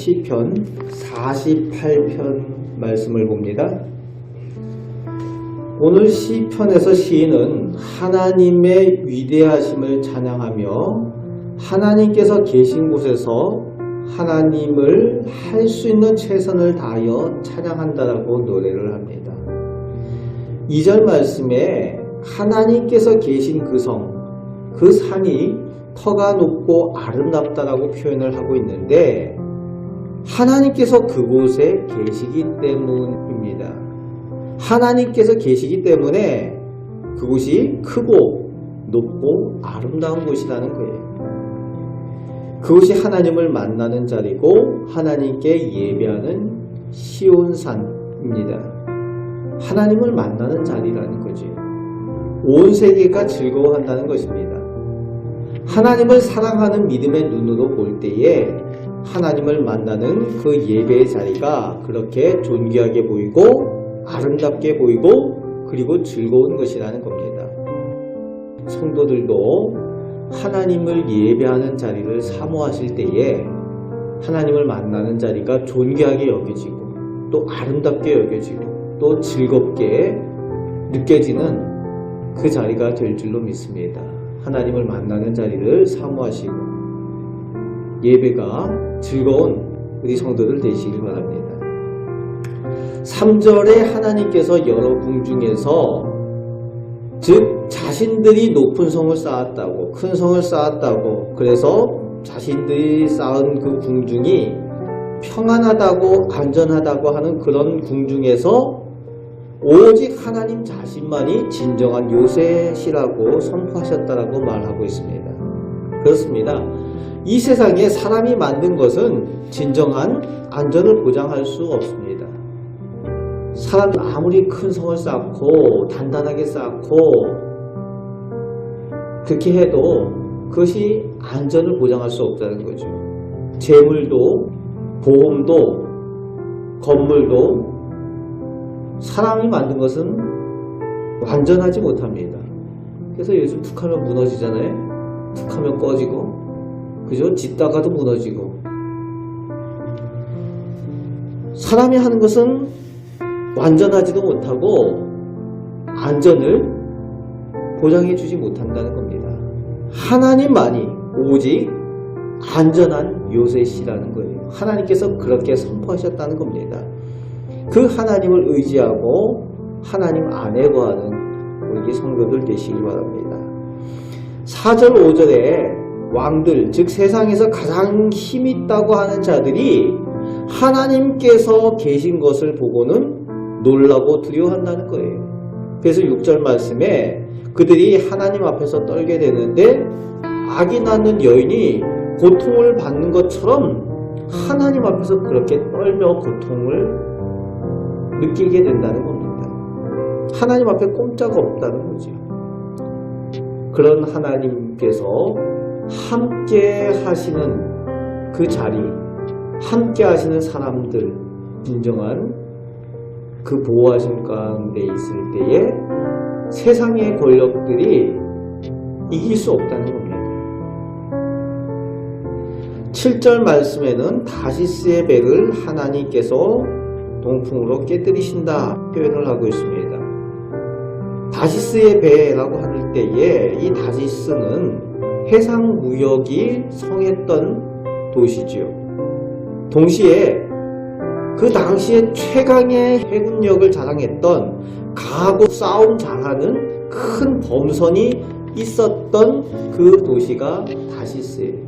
시편 48편 말씀을 봅니다. 오늘 시편에서 시인은 하나님의 위대하심을 찬양하며 하나님께서 계신 곳에서 하나님을 할 수 있는 최선을 다하여 찬양한다라고 노래를 합니다. 2절 말씀에 하나님께서 계신 그 성, 그 산이 터가 높고 아름답다라고 표현을 하고 있는데 하나님께서 그곳에 계시기 때문입니다. 하나님께서 계시기 때문에 그곳이 크고 높고 아름다운 곳이라는 거예요. 그곳이 하나님을 만나는 자리고 하나님께 예배하는 시온산입니다. 하나님을 만나는 자리라는 거죠. 온 세계가 즐거워한다는 것입니다. 하나님을 사랑하는 믿음의 눈으로 볼 때에 하나님을 만나는 그 예배의 자리가 그렇게 존귀하게 보이고 아름답게 보이고 그리고 즐거운 것이라는 겁니다. 성도들도 하나님을 예배하는 자리를 사모하실 때에 하나님을 만나는 자리가 존귀하게 여겨지고 또 아름답게 여겨지고 또 즐겁게 느껴지는 그 자리가 될 줄로 믿습니다. 하나님을 만나는 자리를 사모하시고 예배가 즐거운 우리 성도들 되시길 바랍니다. 3절에 하나님께서 여러 궁중에서 즉 자신들이 높은 성을 쌓았다고 큰 성을 쌓았다고 그래서 자신들이 쌓은 그 궁중이 평안하다고 안전하다고 하는 그런 궁중에서 오직 하나님 자신만이 진정한 요셉이라고 선포하셨다라고 말하고 있습니다. 그렇습니다. 이 세상에 사람이 만든 것은 진정한 안전을 보장할 수 없습니다. 사람이 아무리 큰 성을 쌓고 단단하게 쌓고 그렇게 해도 그것이 안전을 보장할 수 없다는 거죠. 재물도 보험도 건물도 사람이 만든 것은 완전하지 못합니다. 그래서 요즘 툭하면 무너지잖아요. 툭하면 꺼지고 그죠? 짓다가도 무너지고 사람이 하는 것은 완전하지도 못하고 안전을 보장해 주지 못한다는 겁니다. 하나님만이 오직 안전한 요셉이라는 거예요. 하나님께서 그렇게 선포하셨다는 겁니다. 그 하나님을 의지하고 하나님 안에 거하는 우리 성도들 되시기 바랍니다. 4절 5절에 왕들 즉 세상에서 가장 힘있다고 하는 자들이 하나님께서 계신 것을 보고는 놀라고 두려워한다는 거예요. 그래서 6절 말씀에 그들이 하나님 앞에서 떨게 되는데 악이 낳는 여인이 고통을 받는 것처럼 하나님 앞에서 그렇게 떨며 고통을 느끼게 된다는 겁니다. 하나님 앞에 꼼짝가 없다는 거죠. 그런 하나님께서 함께 하시는 그 자리, 함께 하시는 사람들, 진정한 그 보호하심 가운데 있을 때에 세상의 권력들이 이길 수 없다는 겁니다. 7절 말씀에는 다시스의 배를 하나님께서 동풍으로 깨뜨리신다 표현을 하고 있습니다. 다시스의 배라고 할 때에 이 다시스는 해상 무역이 성했던 도시지요. 동시에 그 당시에 최강의 해군력을 자랑했던 강하고 싸움 잘하는 큰 범선이 있었던 그 도시가 다시스예요.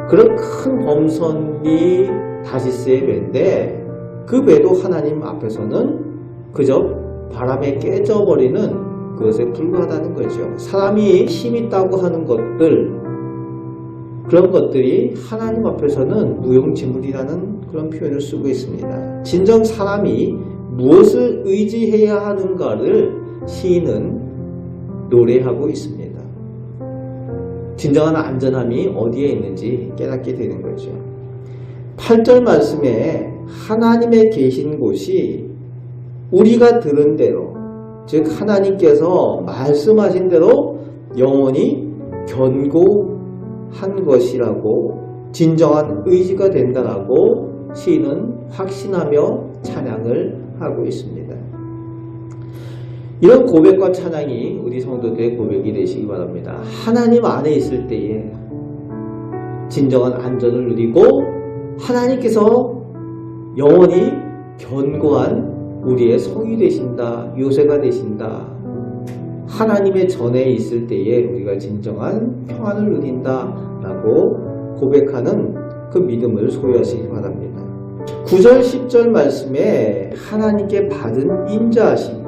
그런 큰 범선이 다시스의 배인데 그 배도 하나님 앞에서는 그저 바람에 깨져버리는 그것에 불과하다는 거죠. 사람이 힘 있다고 하는 것들 그런 것들이 하나님 앞에서는 무용지물이라는 그런 표현을 쓰고 있습니다. 진정 사람이 무엇을 의지해야 하는가를 시인은 노래하고 있습니다. 진정한 안전함이 어디에 있는지 깨닫게 되는 거죠. 8절 말씀에 하나님의 계신 곳이 우리가 들은 대로 즉 하나님께서 말씀하신 대로 영원히 견고한 것이라고 진정한 의지가 된다라고 시인은 확신하며 찬양을 하고 있습니다. 이런 고백과 찬양이 우리 성도들의 고백이 되시기 바랍니다. 하나님 안에 있을 때에 진정한 안전을 누리고 하나님께서 영원히 견고한 우리의 성이 되신다, 요새가 되신다. 하나님의 전에 있을 때에 우리가 진정한 평안을 누린다 라고 고백하는 그 믿음을 소유하시기 바랍니다. 9절 10절 말씀에 하나님께 받은 인자하심,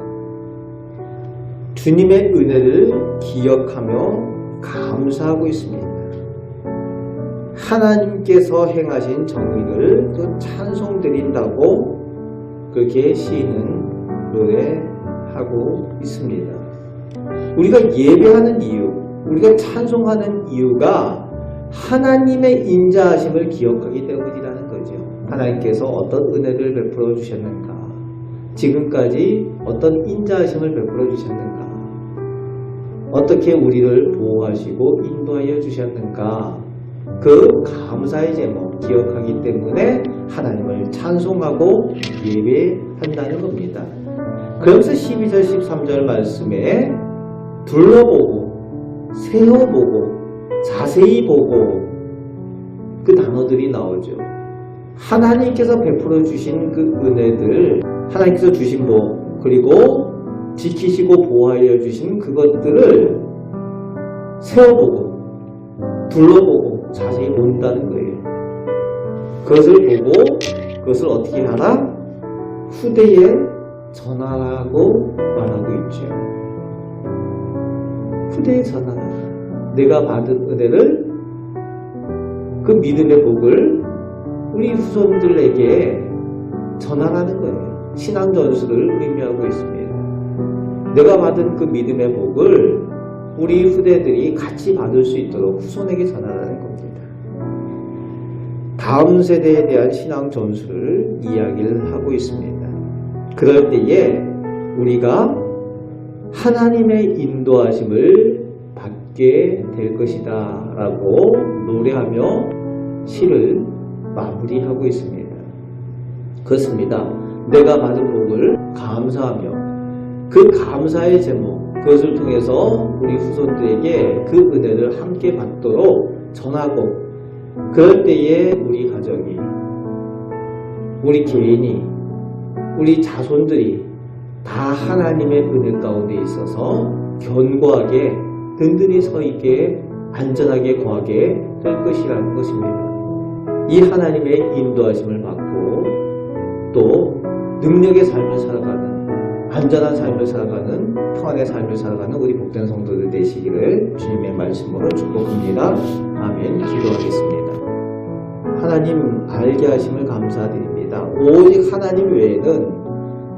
주님의 은혜를 기억하며 감사하고 있습니다. 하나님께서 행하신 정의를 또 찬송드린다고 그렇게 시인은 노래하고 있습니다. 우리가 예배하는 이유, 우리가 찬송하는 이유가 하나님의 인자하심을 기억하기 때문이라는 거죠. 하나님께서 어떤 은혜를 베풀어 주셨는가, 지금까지 어떤 인자하심을 베풀어 주셨는가, 어떻게 우리를 보호하시고 인도하여 주셨는가, 그 감사의 제목 기억하기 때문에 하나님을 찬송하고 예배한다는 겁니다. 그러면서 12절 13절 말씀에 둘러보고 세어보고 자세히 보고 그 단어들이 나오죠. 하나님께서 베풀어 주신 그 은혜들, 하나님께서 주신 복, 그리고 지키시고 보호하여 주신 그것들을 세어보고 둘러보고 자세히 본다는 거예요. 그것을 보고 그것을 어떻게 하라? 후대에 전하라고 말하고 있죠. 후대에 전하라. 내가 받은 은혜를, 그 믿음의 복을 우리 후손들에게 전하라는 거예요. 신앙 전수를 의미하고 있습니다. 내가 받은 그 믿음의 복을 우리 후대들이 같이 받을 수 있도록 후손에게 전하라는 겁니다. 다음 세대에 대한 신앙 전수를 이야기를 하고 있습니다. 그럴 때에 우리가 하나님의 인도하심을 받게 될 것이다 라고 노래하며 시를 마무리하고 있습니다. 그렇습니다. 내가 받은 복을 감사하며 그 감사의 제목, 그것을 통해서 우리 후손들에게 그 은혜를 함께 받도록 전하고, 그럴 때에 우리 가정이, 우리 개인이, 우리 자손들이 다 하나님의 은혜 가운데 있어서 견고하게 든든히 서 있게 안전하게 거하게 될 것이라는 것입니다. 이 하나님의 인도하심을 받고 또 능력의 삶을 살아가는, 안전한 삶을 살아가는, 평안의 삶을 살아가는 우리 복된 성도들 되시기를 주님의 말씀으로 축복합니다. 아멘. 기도하겠습니다. 하나님 알게 하심을 감사드립니다. 오직 하나님 외에는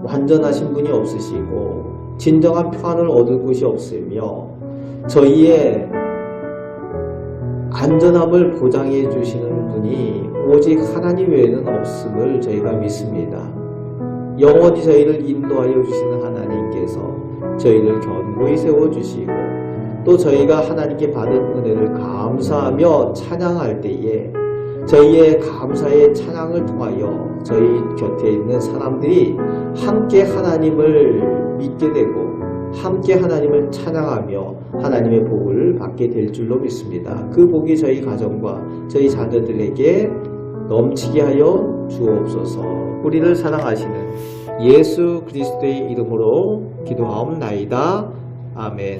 완전하신 분이 없으시고 진정한 평안을 얻을 곳이 없으며 저희의 안전함을 보장해 주시는 분이 오직 하나님 외에는 없음을 저희가 믿습니다. 영원히 저희를 인도하여 주시는 하나님께서 저희를 견고히 세워주시고 또 저희가 하나님께 받은 은혜를 감사하며 찬양할 때에 저희의 감사의 찬양을 통하여 저희 곁에 있는 사람들이 함께 하나님을 믿게 되고 함께 하나님을 찬양하며 하나님의 복을 받게 될 줄로 믿습니다. 그 복이 저희 가정과 저희 자녀들에게 넘치게 하여 주옵소서. 우리를 사랑하시는 예수 그리스도의 이름으로 기도하옵나이다. 아멘.